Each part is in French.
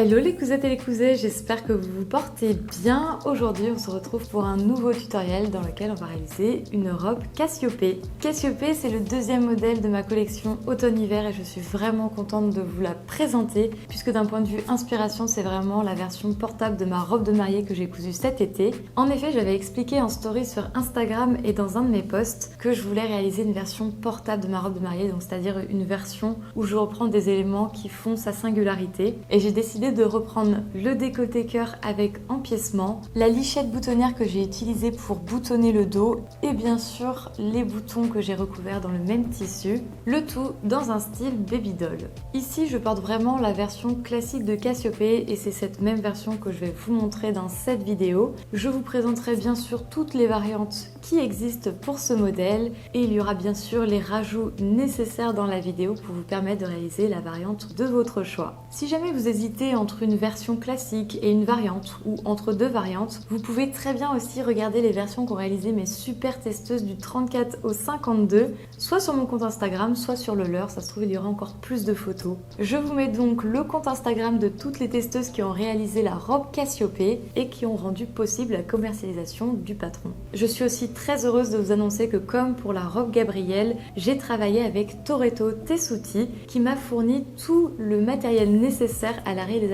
Hello les cousettes et les cousets, j'espère que vous vous portez bien. Aujourd'hui on se retrouve pour un nouveau tutoriel dans lequel on va réaliser une robe Cassiopée. Cassiopée, c'est le deuxième modèle de ma collection automne-hiver et je suis vraiment contente de vous la présenter puisque d'un point de vue inspiration c'est vraiment la version portable de ma robe de mariée que j'ai cousue cet été. En effet, j'avais expliqué en story sur Instagram et dans un de mes posts que je voulais réaliser une version portable de ma robe de mariée, donc c'est-à-dire une version où je reprends des éléments qui font sa singularité, et j'ai décidé de reprendre le décolleté cœur avec empiècement, la lichette boutonnière que j'ai utilisée pour boutonner le dos et bien sûr les boutons que j'ai recouverts dans le même tissu, le tout dans un style baby doll. Ici je porte vraiment la version classique de Cassiopée et c'est cette même version que je vais vous montrer dans cette vidéo. Je vous présenterai bien sûr toutes les variantes qui existent pour ce modèle et il y aura bien sûr les rajouts nécessaires dans la vidéo pour vous permettre de réaliser la variante de votre choix. Si jamais vous hésitez entre une version classique et une variante ou entre deux variantes, vous pouvez très bien aussi regarder les versions qu'ont réalisées mes super testeuses du 34 au 52, soit sur mon compte Instagram, soit sur le leur, ça se trouve il y aura encore plus de photos. Je vous mets donc le compte Instagram de toutes les testeuses qui ont réalisé la robe Cassiopée et qui ont rendu possible la commercialisation du patron. Je suis aussi très heureuse de vous annoncer que comme pour la robe Gabrielle, j'ai travaillé avec Toretto Tessuti qui m'a fourni tout le matériel nécessaire à la réalisation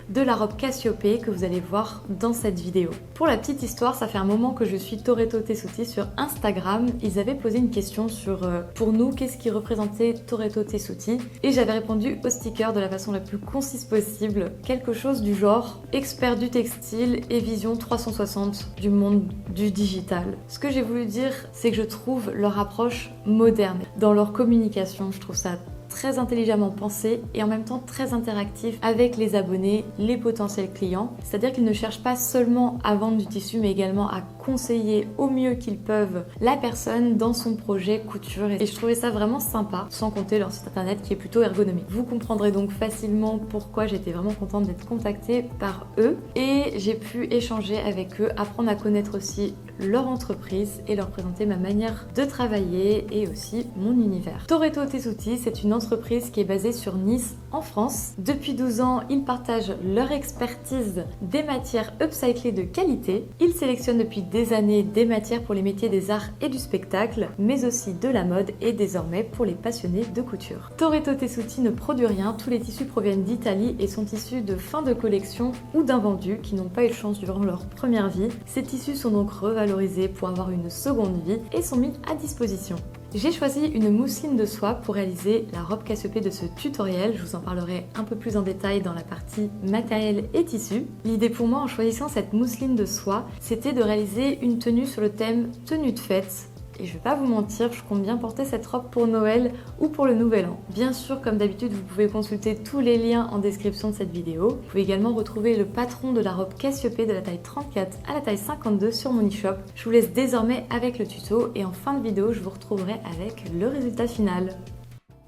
de la robe Cassiopée que vous allez voir dans cette vidéo. Pour la petite histoire, ça fait un moment que je suis Toretto Tessuti sur Instagram. Ils avaient posé une question sur pour nous, qu'est-ce qui représentait Toretto Tessuti, et j'avais répondu au sticker de la façon la plus concise possible, quelque chose du genre expert du textile et vision 360 du monde du digital. Ce que j'ai voulu dire, c'est que je trouve leur approche moderne dans leur communication. Je trouve ça très intelligemment pensé et en même temps très interactif avec les abonnés, les potentiels clients. C'est-à-dire qu'ils ne cherchent pas seulement à vendre du tissu mais également à conseiller au mieux qu'ils peuvent la personne dans son projet couture, et je trouvais ça vraiment sympa, sans compter leur site internet qui est plutôt ergonomique. Vous comprendrez donc facilement pourquoi j'étais vraiment contente d'être contactée par eux et j'ai pu échanger avec eux, apprendre à connaître aussi leur entreprise et leur présenter ma manière de travailler et aussi mon univers. Toretto Tessuti, c'est une entreprise qui est basée sur Nice en France. Depuis 12 ans, ils partagent leur expertise des matières upcyclées de qualité. Ils sélectionnent depuis des années des matières pour les métiers des arts et du spectacle, mais aussi de la mode et désormais pour les passionnés de couture. Toretto Tessuti ne produit rien, tous les tissus proviennent d'Italie et sont issus de fin de collection ou d'invendus qui n'ont pas eu de chance durant leur première vie. Ces tissus sont donc revalorisés pour avoir une seconde vie et sont mis à disposition. J'ai choisi une mousseline de soie pour réaliser la robe Cassiopée de ce tutoriel. Je vous en parlerai un peu plus en détail dans la partie matériel et tissu. L'idée pour moi en choisissant cette mousseline de soie, c'était de réaliser une tenue sur le thème tenue de fête. Et je vais pas vous mentir, je compte bien porter cette robe pour Noël ou pour le Nouvel An. Bien sûr, comme d'habitude, vous pouvez consulter tous les liens en description de cette vidéo. Vous pouvez également retrouver le patron de la robe Cassiopée de la taille 34 à la taille 52 sur mon e-shop. Je vous laisse désormais avec le tuto et en fin de vidéo, je vous retrouverai avec le résultat final.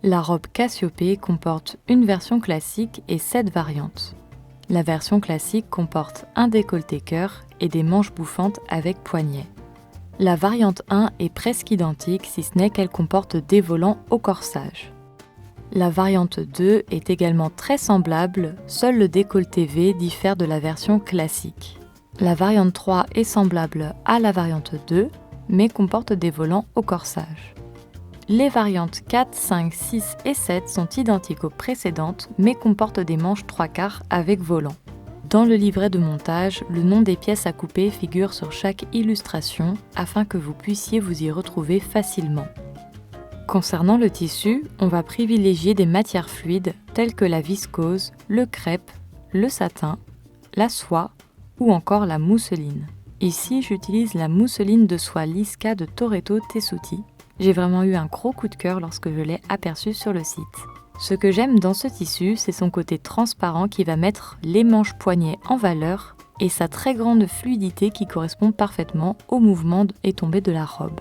La robe Cassiopée comporte une version classique et 7 variantes. La version classique comporte un décolleté cœur et des manches bouffantes avec poignets. La variante 1 est presque identique si ce n'est qu'elle comporte des volants au corsage. La variante 2 est également très semblable, seul le décolleté V diffère de la version classique. La variante 3 est semblable à la variante 2, mais comporte des volants au corsage. Les variantes 4, 5, 6 et 7 sont identiques aux précédentes, mais comportent des manches 3/4 avec volant. Dans le livret de montage, le nom des pièces à couper figure sur chaque illustration afin que vous puissiez vous y retrouver facilement. Concernant le tissu, on va privilégier des matières fluides telles que la viscose, le crêpe, le satin, la soie ou encore la mousseline. Ici, j'utilise la mousseline de soie Lisca de Toretto Tessuti. J'ai vraiment eu un gros coup de cœur lorsque je l'ai aperçu sur le site. Ce que j'aime dans ce tissu, c'est son côté transparent qui va mettre les manches poignets en valeur et sa très grande fluidité qui correspond parfaitement au mouvement et tombée de la robe.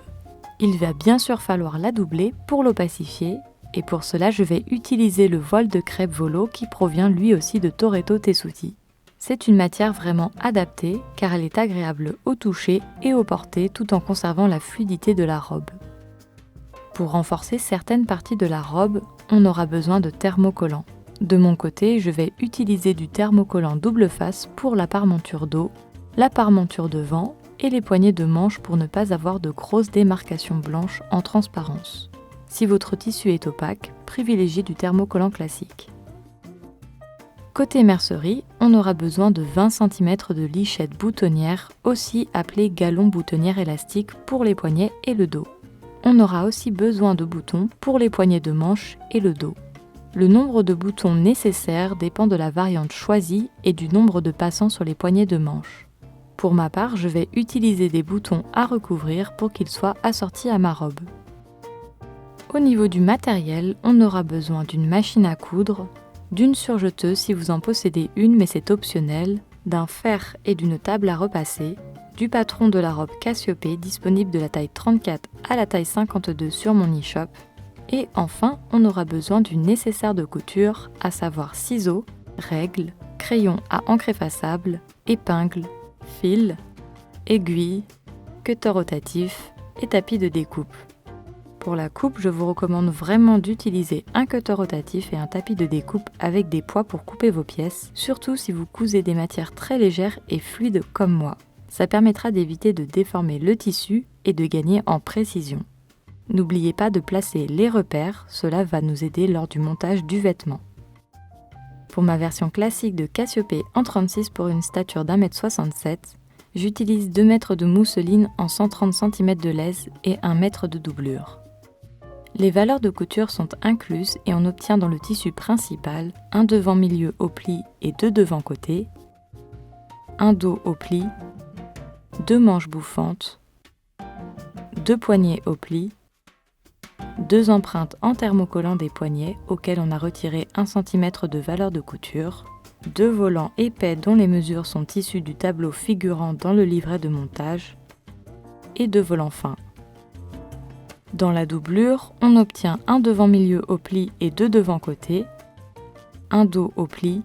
Il va bien sûr falloir la doubler pour l'opacifier et pour cela je vais utiliser le voile de crêpe volo qui provient lui aussi de Toretto Tessuti. C'est une matière vraiment adaptée car elle est agréable au toucher et au porté tout en conservant la fluidité de la robe. Pour renforcer certaines parties de la robe, on aura besoin de thermocollants. De mon côté, je vais utiliser du thermocollant double face pour la parmenture dos, la parmenture devant et les poignées de manche pour ne pas avoir de grosses démarcations blanches en transparence. Si votre tissu est opaque, privilégiez du thermocollant classique. Côté mercerie, on aura besoin de 20 cm de lichette boutonnière, aussi appelée galon boutonnière élastique pour les poignets et le dos. On aura aussi besoin de boutons pour les poignées de manche et le dos. Le nombre de boutons nécessaires dépend de la variante choisie et du nombre de passants sur les poignées de manche. Pour ma part, je vais utiliser des boutons à recouvrir pour qu'ils soient assortis à ma robe. Au niveau du matériel, on aura besoin d'une machine à coudre, d'une surjeteuse si vous en possédez une mais c'est optionnel, d'un fer et d'une table à repasser, du patron de la robe Cassiopée disponible de la taille 34 à la taille 52 sur mon e-shop, et enfin on aura besoin du nécessaire de couture, à savoir ciseaux, règles, crayons à encre effaçable, épingles, fils, aiguilles, cutter rotatif et tapis de découpe. Pour la coupe, je vous recommande vraiment d'utiliser un cutter rotatif et un tapis de découpe avec des poids pour couper vos pièces, surtout si vous cousez des matières très légères et fluides comme moi. Ça permettra d'éviter de déformer le tissu et de gagner en précision. N'oubliez pas de placer les repères, cela va nous aider lors du montage du vêtement. Pour ma version classique de Cassiopée en 36 pour une stature d'1,67 m, j'utilise 2 mètres de mousseline en 130 cm de laise et 1 mètre de doublure. Les valeurs de couture sont incluses et on obtient dans le tissu principal un devant milieu au pli et 2 devant côté, un dos au pli, 2 manches bouffantes, 2 poignets au pli, 2 empreintes en thermocollant des poignets auxquels on a retiré 1 cm de valeur de couture, 2 volants épais dont les mesures sont issues du tableau figurant dans le livret de montage et 2 volants fins. Dans la doublure, on obtient un devant milieu au pli et 2 devant côté, un dos au pli,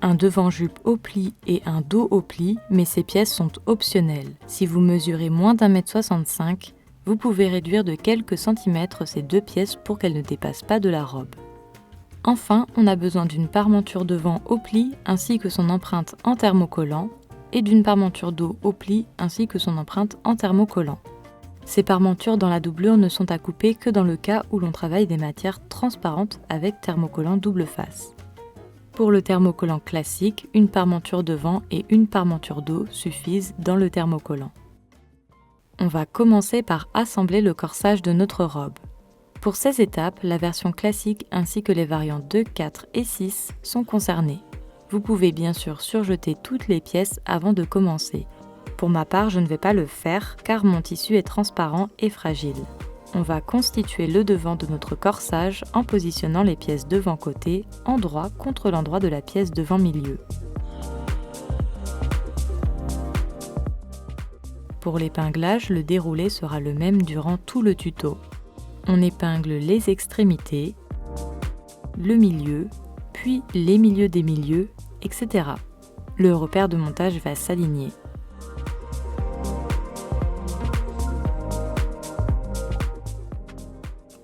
un devant jupe au pli et un dos au pli, mais ces pièces sont optionnelles. Si vous mesurez moins d'1,65 m, vous pouvez réduire de quelques centimètres ces 2 pièces pour qu'elles ne dépassent pas de la robe. Enfin, on a besoin d'une parmenture devant au pli ainsi que son empreinte en thermocollant et d'une parmenture dos au pli ainsi que son empreinte en thermocollant. Ces parmentures dans la doublure ne sont à couper que dans le cas où l'on travaille des matières transparentes avec thermocollant double face. Pour le thermocollant classique, une parmenture devant et une parmenture dos suffisent dans le thermocollant. On va commencer par assembler le corsage de notre robe. Pour ces étapes, la version classique ainsi que les variantes 2, 4 et 6 sont concernées. Vous pouvez bien sûr surjeter toutes les pièces avant de commencer. Pour ma part, je ne vais pas le faire car mon tissu est transparent et fragile. On va constituer le devant de notre corsage en positionnant les pièces devant côté, endroit contre l'endroit de la pièce devant milieu. Pour l'épinglage, le déroulé sera le même durant tout le tuto. On épingle les extrémités, le milieu, puis les milieux des milieux, etc. Le repère de montage va s'aligner.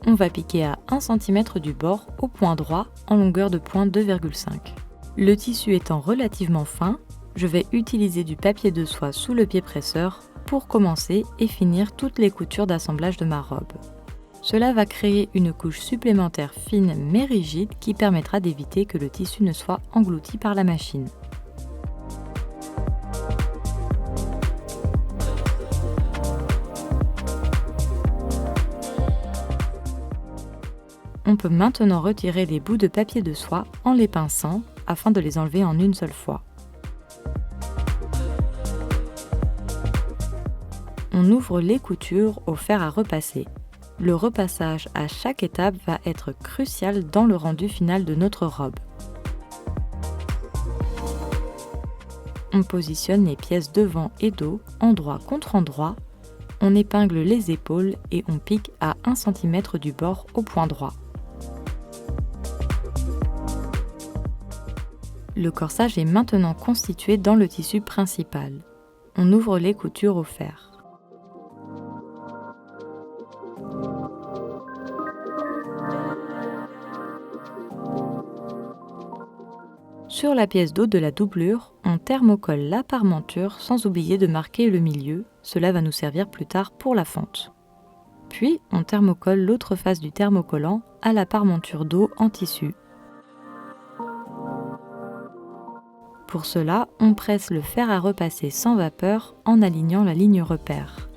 On va piquer à 1 cm du bord au point droit en longueur de point 2,5. Le tissu étant relativement fin, je vais utiliser du papier de soie sous le pied presseur pour commencer et finir toutes les coutures d'assemblage de ma robe. Cela va créer une couche supplémentaire fine mais rigide qui permettra d'éviter que le tissu ne soit englouti par la machine. On peut maintenant retirer les bouts de papier de soie en les pinçant afin de les enlever en une seule fois. On ouvre les coutures au fer à repasser. Le repassage à chaque étape va être crucial dans le rendu final de notre robe. On positionne les pièces devant et dos, endroit contre endroit. On épingle les épaules et on pique à 1 cm du bord au point droit. Le corsage est maintenant constitué dans le tissu principal. On ouvre les coutures au fer. Sur la pièce d'eau de la doublure, on thermocolle la parmenture sans oublier de marquer le milieu, cela va nous servir plus tard pour la fente. Puis on thermocolle l'autre face du thermocollant à la parmenture d'eau en tissu. Pour cela, on presse le fer à repasser sans vapeur en alignant la ligne repère.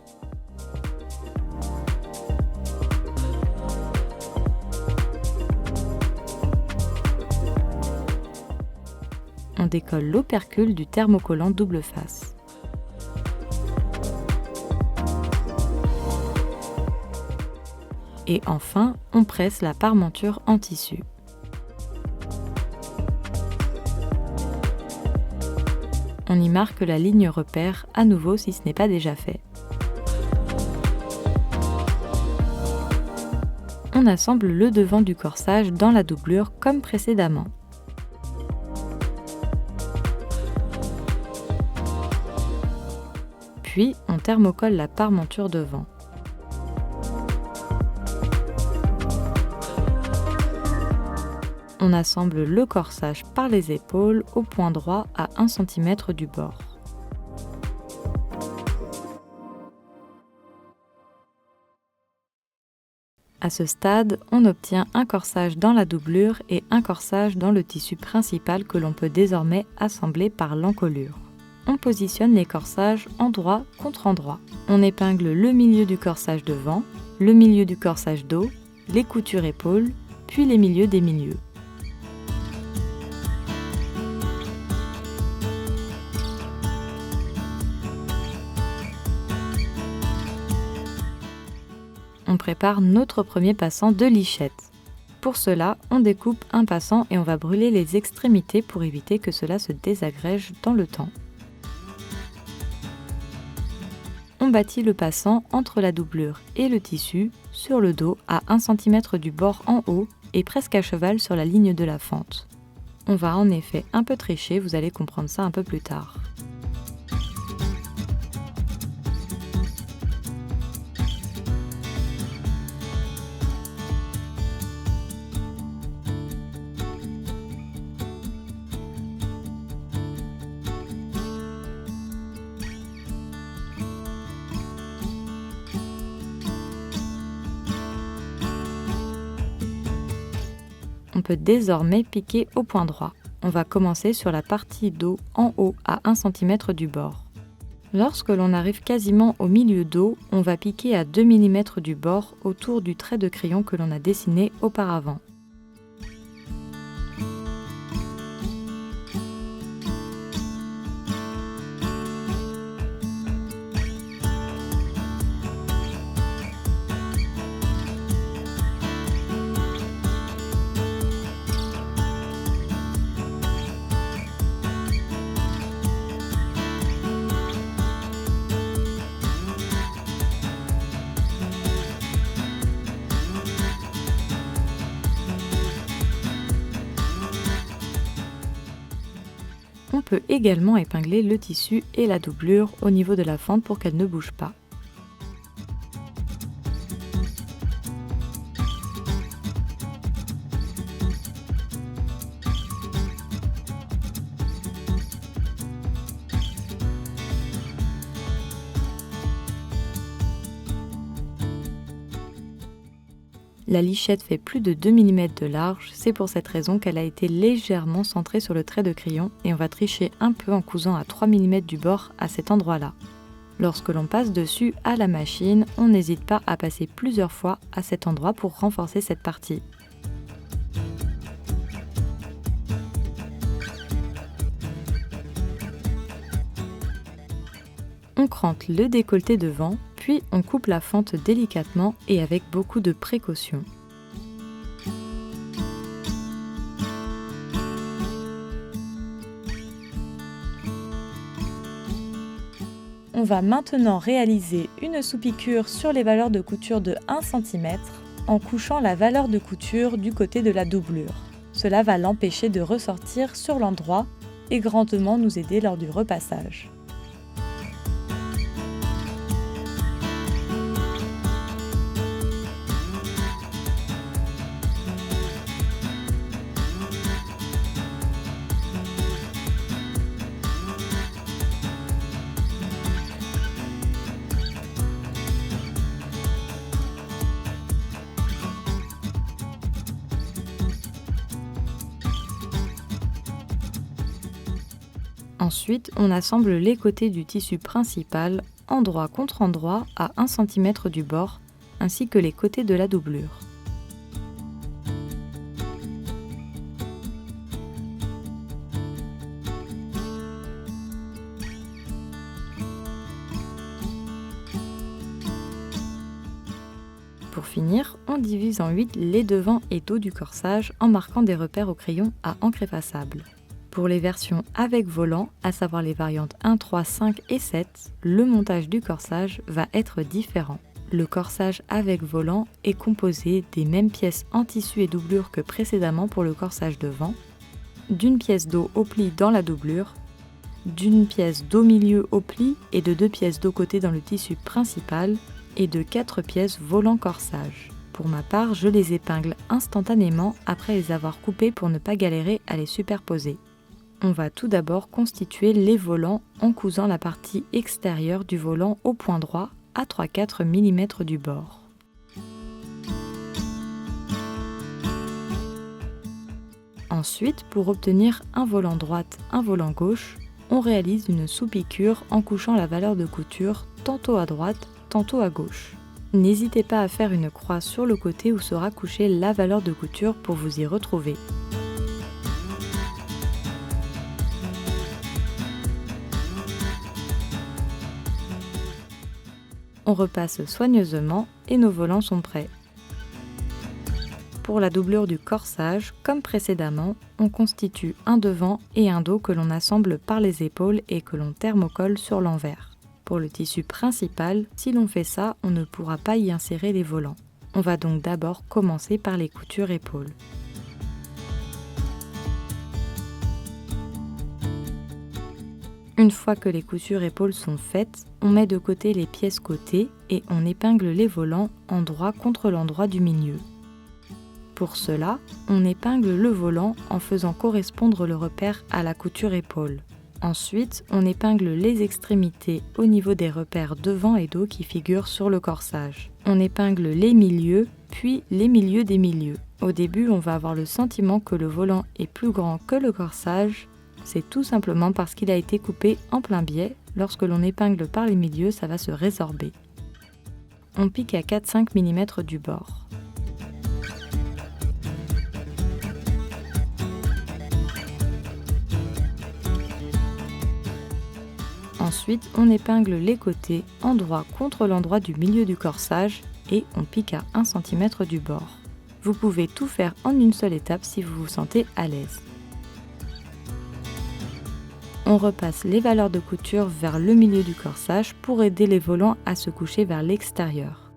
On décolle l'opercule du thermocollant double face. Et enfin, on presse la parmenture en tissu. On y marque la ligne repère à nouveau si ce n'est pas déjà fait. On assemble le devant du corsage dans la doublure comme précédemment. Puis on thermocolle la parmenture devant. On assemble le corsage par les épaules au point droit à 1 cm du bord. À ce stade, on obtient un corsage dans la doublure et un corsage dans le tissu principal que l'on peut désormais assembler par l'encolure. On positionne les corsages endroit contre endroit. On épingle le milieu du corsage devant, le milieu du corsage dos, les coutures épaules, puis les milieux des milieux. On prépare notre premier passant de lichette. Pour cela, on découpe un passant et on va brûler les extrémités pour éviter que cela se désagrège dans le temps. On bâtit le passant entre la doublure et le tissu, sur le dos à 1 cm du bord en haut et presque à cheval sur la ligne de la fente. On va en effet un peu tricher, vous allez comprendre ça un peu plus tard. On peut désormais piquer au point droit. On va commencer sur la partie dos en haut à 1 cm du bord. Lorsque l'on arrive quasiment au milieu dos, on va piquer à 2 mm du bord autour du trait de crayon que l'on a dessiné auparavant. On peut également épingler le tissu et la doublure au niveau de la fente pour qu'elle ne bouge pas. La lichette fait plus de 2 mm de large, c'est pour cette raison qu'elle a été légèrement centrée sur le trait de crayon et on va tricher un peu en cousant à 3 mm du bord à cet endroit-là. Lorsque l'on passe dessus à la machine, on n'hésite pas à passer plusieurs fois à cet endroit pour renforcer cette partie. On crante le décolleté devant, puis on coupe la fente délicatement et avec beaucoup de précaution. On va maintenant réaliser une sous-piqûre sur les valeurs de couture de 1 cm en couchant la valeur de couture du côté de la doublure. Cela va l'empêcher de ressortir sur l'endroit et grandement nous aider lors du repassage. Ensuite, on assemble les côtés du tissu principal, endroit contre endroit, à 1 cm du bord, ainsi que les côtés de la doublure. Pour finir, on divise en 8 les devants et dos du corsage en marquant des repères au crayon à encre effaçable. Pour les versions avec volant, à savoir les variantes 1, 3, 5 et 7, le montage du corsage va être différent. Le corsage avec volant est composé des mêmes pièces en tissu et doublure que précédemment pour le corsage devant, d'une pièce dos au pli dans la doublure, d'une pièce dos milieu au pli et de 2 pièces dos côté dans le tissu principal, et de 4 pièces volant corsage. Pour ma part, je les épingle instantanément après les avoir coupées pour ne pas galérer à les superposer. On va tout d'abord constituer les volants en cousant la partie extérieure du volant au point droit à 3-4 mm du bord. Ensuite, pour obtenir un volant droite, un volant gauche, on réalise une sous-piqûre en couchant la valeur de couture tantôt à droite, tantôt à gauche. N'hésitez pas à faire une croix sur le côté où sera couchée la valeur de couture pour vous y retrouver. On repasse soigneusement et nos volants sont prêts. Pour la doublure du corsage, comme précédemment, on constitue un devant et un dos que l'on assemble par les épaules et que l'on thermocolle sur l'envers. Pour le tissu principal, si l'on fait ça, on ne pourra pas y insérer les volants. On va donc d'abord commencer par les coutures épaules. Une fois que les coutures épaules sont faites, on met de côté les pièces côté et on épingle les volants endroit contre l'endroit du milieu. Pour cela, on épingle le volant en faisant correspondre le repère à la couture épaule. Ensuite, on épingle les extrémités au niveau des repères devant et dos qui figurent sur le corsage. On épingle les milieux, puis les milieux des milieux. Au début, on va avoir le sentiment que le volant est plus grand que le corsage. C'est tout simplement parce qu'il a été coupé en plein biais. Lorsque l'on épingle par les milieux, ça va se résorber. On pique à 4-5 mm du bord. Ensuite, on épingle les côtés endroit contre l'endroit du milieu du corsage et on pique à 1 cm du bord. Vous pouvez tout faire en une seule étape si vous vous sentez à l'aise. On repasse les valeurs de couture vers le milieu du corsage pour aider les volants à se coucher vers l'extérieur.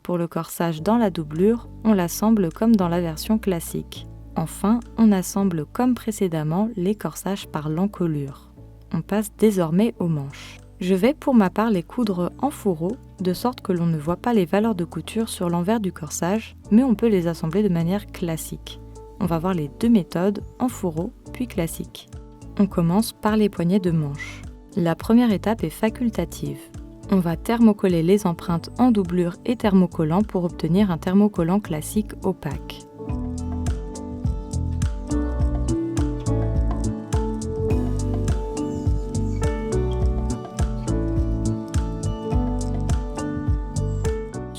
Pour le corsage dans la doublure, on l'assemble comme dans la version classique. Enfin, on assemble comme précédemment les corsages par l'encolure. On passe désormais aux manches. Je vais pour ma part les coudre en fourreau, de sorte que l'on ne voit pas les valeurs de couture sur l'envers du corsage, mais on peut les assembler de manière classique. On va voir les deux méthodes, en fourreau puis classique. On commence par les poignées de manches. La première étape est facultative. On va thermocoller les empreintes en doublure et thermocollant pour obtenir un thermocollant classique opaque.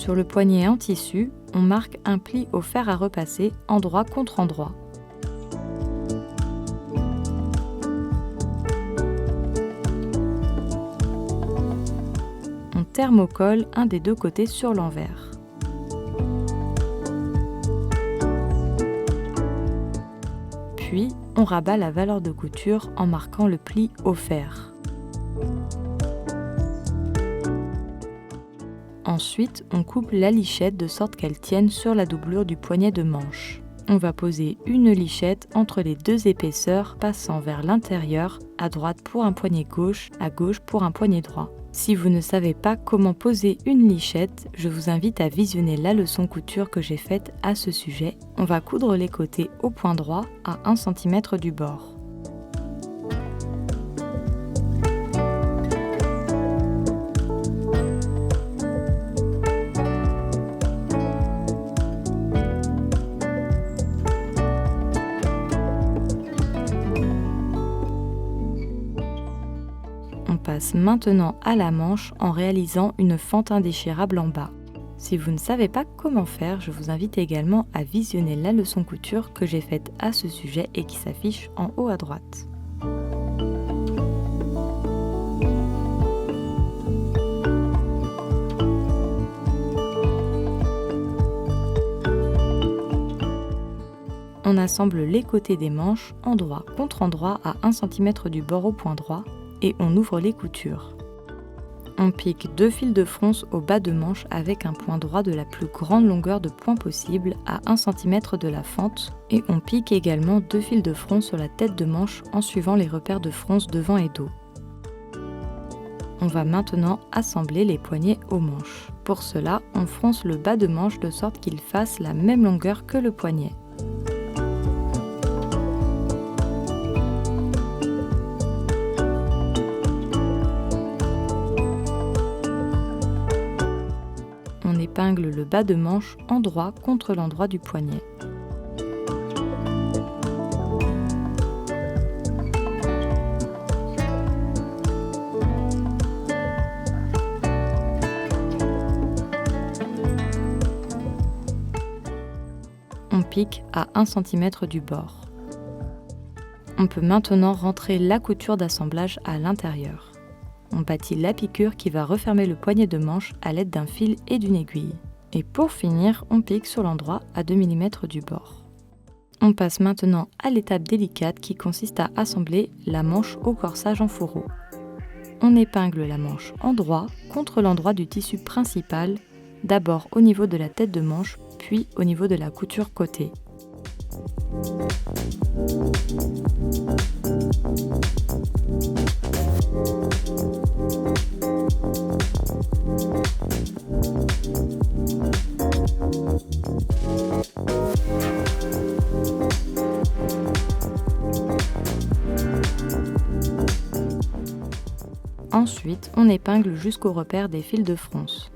Sur le poignet en tissu, on marque un pli au fer à repasser endroit contre endroit. On thermocolle un des deux côtés sur l'envers. Puis, on rabat la valeur de couture en marquant le pli au fer. Ensuite, on coupe la lichette de sorte qu'elle tienne sur la doublure du poignet de manche. On va poser une lichette entre les deux épaisseurs passant vers l'intérieur, à droite pour un poignet gauche, à gauche pour un poignet droit. Si vous ne savez pas comment poser une lichette, je vous invite à visionner la leçon couture que j'ai faite à ce sujet. On va coudre les côtés au point droit à 1 cm du bord. passe maintenant à la manche en réalisant une fente indéchirable en bas. Si vous ne savez pas comment faire, je vous invite également à visionner la leçon couture que j'ai faite à ce sujet et qui s'affiche en haut à droite. On assemble les côtés des manches endroit contre endroit à 1 cm du bord au point droit et on ouvre les coutures. On pique 2 fils de fronce au bas de manche avec un point droit de la plus grande longueur de point possible à 1 cm de la fente et on pique également 2 fils de fronce sur la tête de manche en suivant les repères de fronce devant et dos. On va maintenant assembler les poignets aux manches. Pour cela, on fronce le bas de manche de sorte qu'il fasse la même longueur que le poignet. On épingle le bas de manche endroit contre l'endroit du poignet. On pique à 1 cm du bord. On peut maintenant rentrer la couture d'assemblage à l'intérieur. On bâtit la piqûre qui va refermer le poignet de manche à l'aide d'un fil et d'une aiguille. Et pour finir, on pique sur l'endroit à 2 mm du bord. On passe maintenant à l'étape délicate qui consiste à assembler la manche au corsage en fourreau. On épingle la manche endroit contre l'endroit du tissu principal, d'abord au niveau de la tête de manche, puis au niveau de la couture côté. Ensuite, on épingle jusqu'au repère des fils de fronce.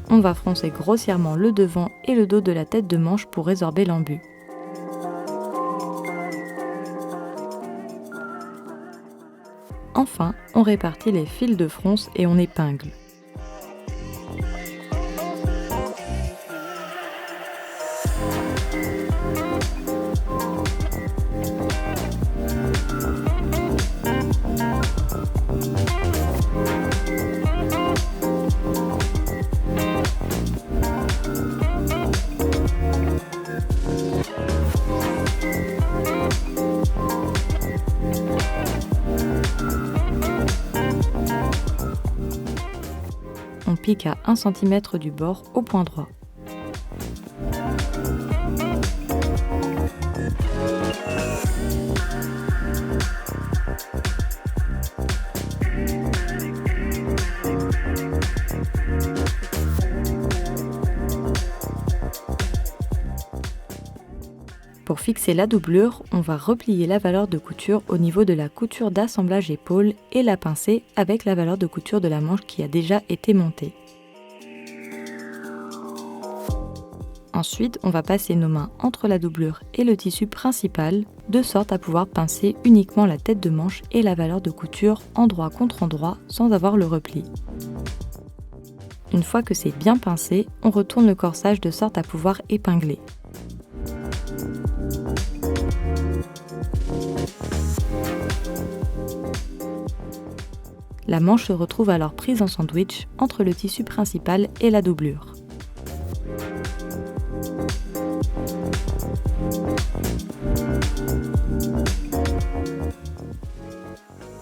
On va froncer grossièrement le devant et le dos de la tête de manche pour résorber l'embut. Enfin, on répartit les fils de fronce et on épingle. On pique à 1 cm du bord au point droit. Pour fixer la doublure, on va replier la valeur de couture au niveau de la couture d'assemblage épaule et la pincer avec la valeur de couture de la manche qui a déjà été montée. Ensuite, on va passer nos mains entre la doublure et le tissu principal, de sorte à pouvoir pincer uniquement la tête de manche et la valeur de couture endroit contre endroit sans avoir le repli. Une fois que c'est bien pincé, on retourne le corsage de sorte à pouvoir épingler. La manche se retrouve alors prise en sandwich entre le tissu principal et la doublure.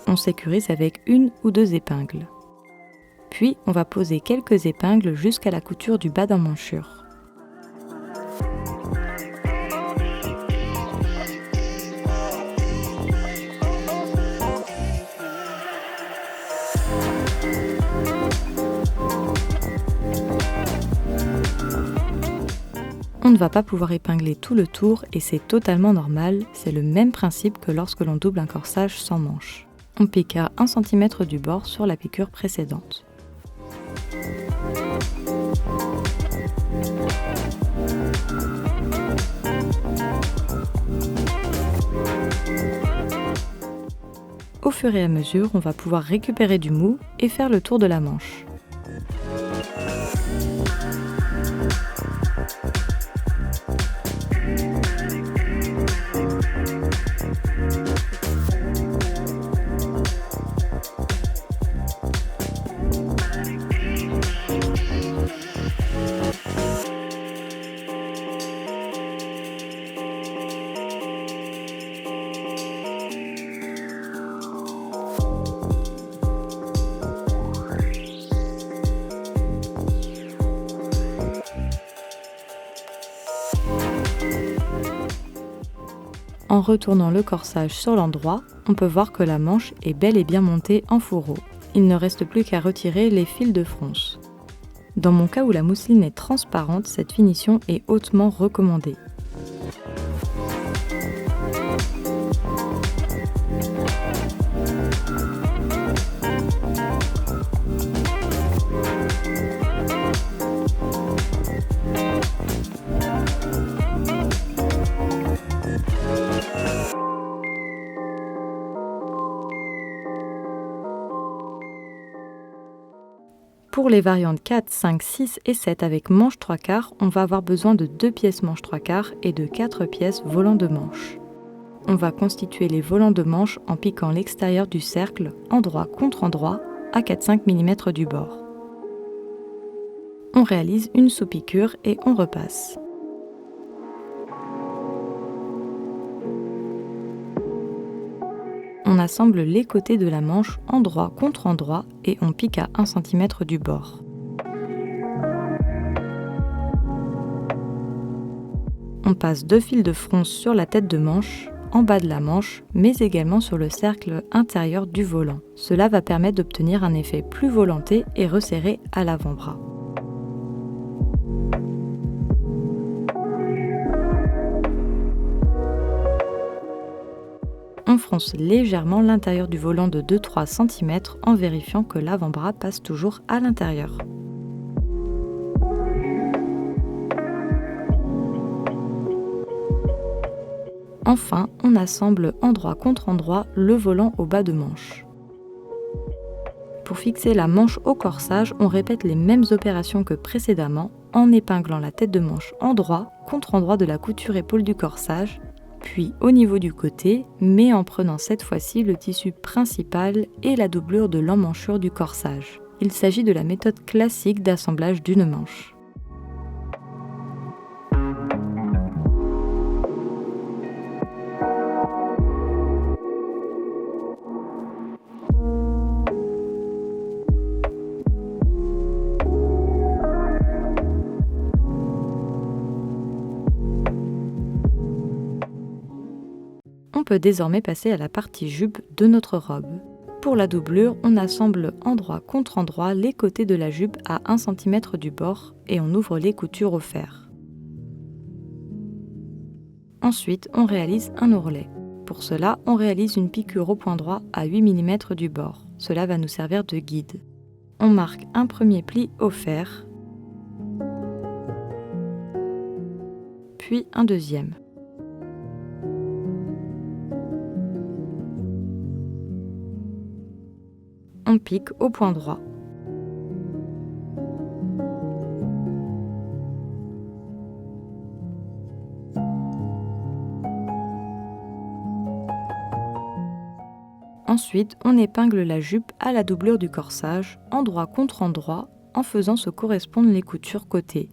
On sécurise avec 1 ou 2 épingles. Puis, on va poser quelques épingles jusqu'à la couture du bas d'emmanchure. On ne va pas pouvoir épingler tout le tour et c'est totalement normal, c'est le même principe que lorsque l'on double un corsage sans manche. On pique à 1 cm du bord sur la piqûre précédente. Au fur et à mesure, on va pouvoir récupérer du mou et faire le tour de la manche. En retournant le corsage sur l'endroit, on peut voir que la manche est bel et bien montée en fourreau. Il ne reste plus qu'à retirer les fils de fronce. Dans mon cas où la mousseline est transparente, cette finition est hautement recommandée. Pour les variantes 4, 5, 6 et 7 avec manche 3/4, on va avoir besoin de 2 pièces manche 3/4 et de 4 pièces volant de manche. On va constituer les volants de manche en piquant l'extérieur du cercle, endroit contre endroit, à 4-5 mm du bord. On réalise une sous-piqûre et on repasse. On assemble les côtés de la manche endroit contre endroit et on pique à 1 cm du bord. On passe 2 fils de fronce sur la tête de manche, en bas de la manche, mais également sur le cercle intérieur du volant. Cela va permettre d'obtenir un effet plus volanté et resserré à l'avant-bras. On fronce légèrement l'intérieur du volant de 2-3 cm en vérifiant que l'avant-bras passe toujours à l'intérieur. Enfin, on assemble endroit contre endroit le volant au bas de manche. Pour fixer la manche au corsage, on répète les mêmes opérations que précédemment en épinglant la tête de manche endroit contre endroit de la couture épaule du corsage, puis au niveau du côté, mais en prenant cette fois-ci le tissu principal et la doublure de l'emmanchure du corsage. Il s'agit de la méthode classique d'assemblage d'une manche. On peut désormais passer à la partie jupe de notre robe. Pour la doublure, on assemble endroit contre endroit les côtés de la jupe à 1 cm du bord et on ouvre les coutures au fer. Ensuite, on réalise un ourlet. Pour cela, on réalise une piqûre au point droit à 8 mm du bord. Cela va nous servir de guide. On marque un premier pli au fer, puis un deuxième. On pique au point droit. Ensuite, on épingle la jupe à la doublure du corsage, endroit contre endroit, en faisant se correspondre les coutures côté.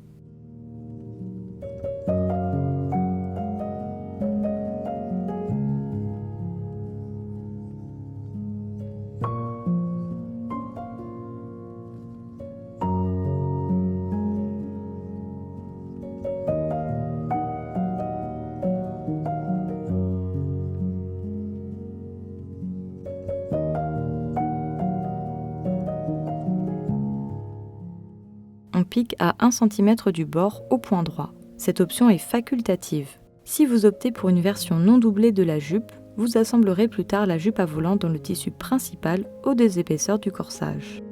On pique à 1 cm du bord au point droit. Cette option est facultative. Si vous optez pour une version non doublée de la jupe, vous assemblerez plus tard la jupe à volant dans le tissu principal aux 2 épaisseurs du corsage.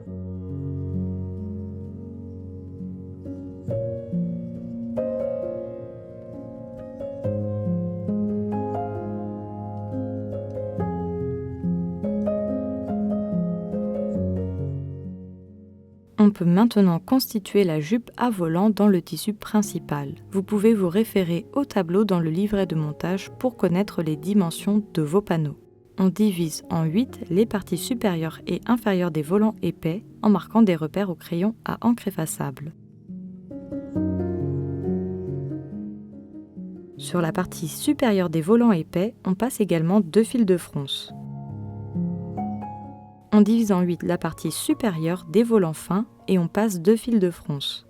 On peut maintenant constituer la jupe à volant dans le tissu principal. Vous pouvez vous référer au tableau dans le livret de montage pour connaître les dimensions de vos panneaux. On divise en 8 les parties supérieures et inférieures des volants épais en marquant des repères au crayon à encre effaçable. Sur la partie supérieure des volants épais, on passe également 2 fils de fronce. On divise en 8 la partie supérieure des volants fins et on passe 2 fils de fronce.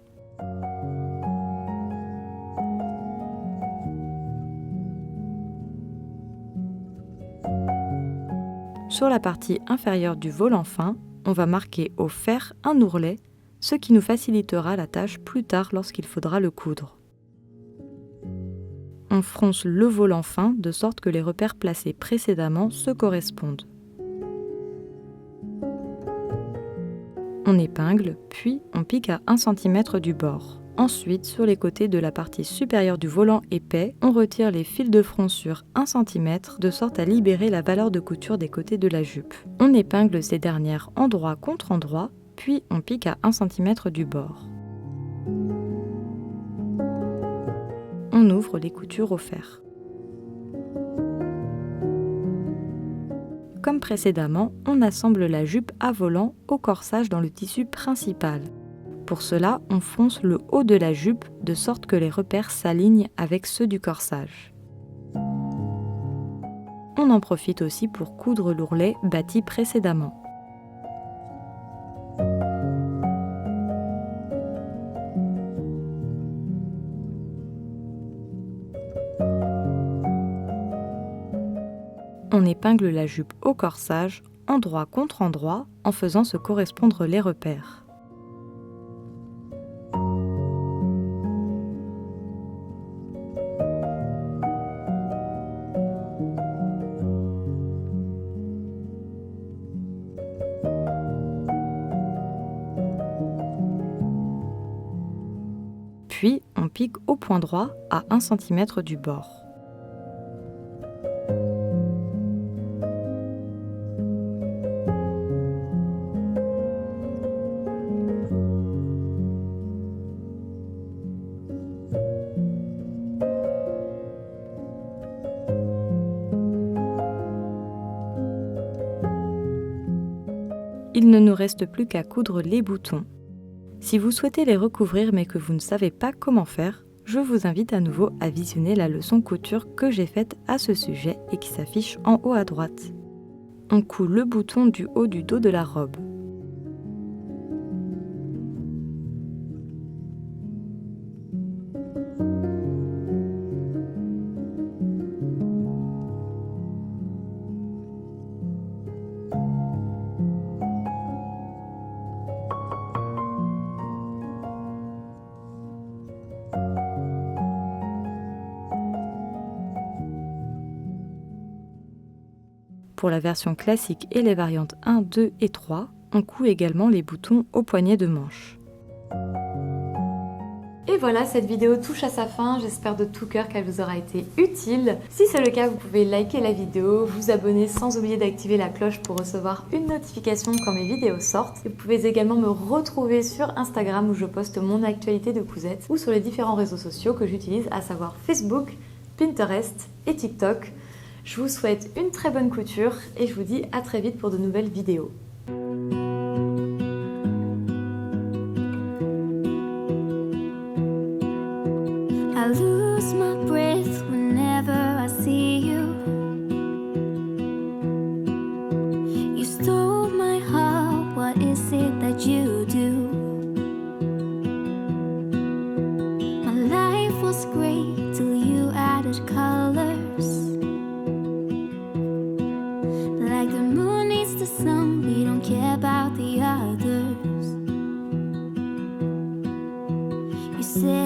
Sur la partie inférieure du volant fin, on va marquer au fer un ourlet, ce qui nous facilitera la tâche plus tard lorsqu'il faudra le coudre. On fronce le volant fin de sorte que les repères placés précédemment se correspondent. On épingle, puis on pique à 1 cm du bord. Ensuite, sur les côtés de la partie supérieure du volant épais, on retire les fils de fronce sur 1 cm de sorte à libérer la valeur de couture des côtés de la jupe. On épingle ces dernières endroit contre endroit, puis on pique à 1 cm du bord. On ouvre les coutures au fer. Comme précédemment, on assemble la jupe à volant au corsage dans le tissu principal. Pour cela, on fronce le haut de la jupe de sorte que les repères s'alignent avec ceux du corsage. On en profite aussi pour coudre l'ourlet bâti précédemment. On épingle la jupe au corsage, endroit contre endroit, en faisant se correspondre les repères. Puis, on pique au point droit à 1 cm du bord. Il ne nous reste plus qu'à coudre les boutons. Si vous souhaitez les recouvrir mais que vous ne savez pas comment faire, je vous invite à nouveau à visionner la leçon couture que j'ai faite à ce sujet et qui s'affiche en haut à droite. On coud le bouton du haut du dos de la robe. Pour la version classique et les variantes 1, 2 et 3, on coud également les boutons au poignet de manche. Et voilà, cette vidéo touche à sa fin, j'espère de tout cœur qu'elle vous aura été utile. Si c'est le cas, vous pouvez liker la vidéo, vous abonner sans oublier d'activer la cloche pour recevoir une notification quand mes vidéos sortent. Et vous pouvez également me retrouver sur Instagram où je poste mon actualité de cousette ou sur les différents réseaux sociaux que j'utilise, à savoir Facebook, Pinterest et TikTok. Je vous souhaite une très bonne couture et je vous dis à très vite pour de nouvelles vidéos. I lose my breath whenever I see you. You stole my heart, what is it that you do? My life was great till you added colors. Like the moon needs the sun, we don't care about the others. You say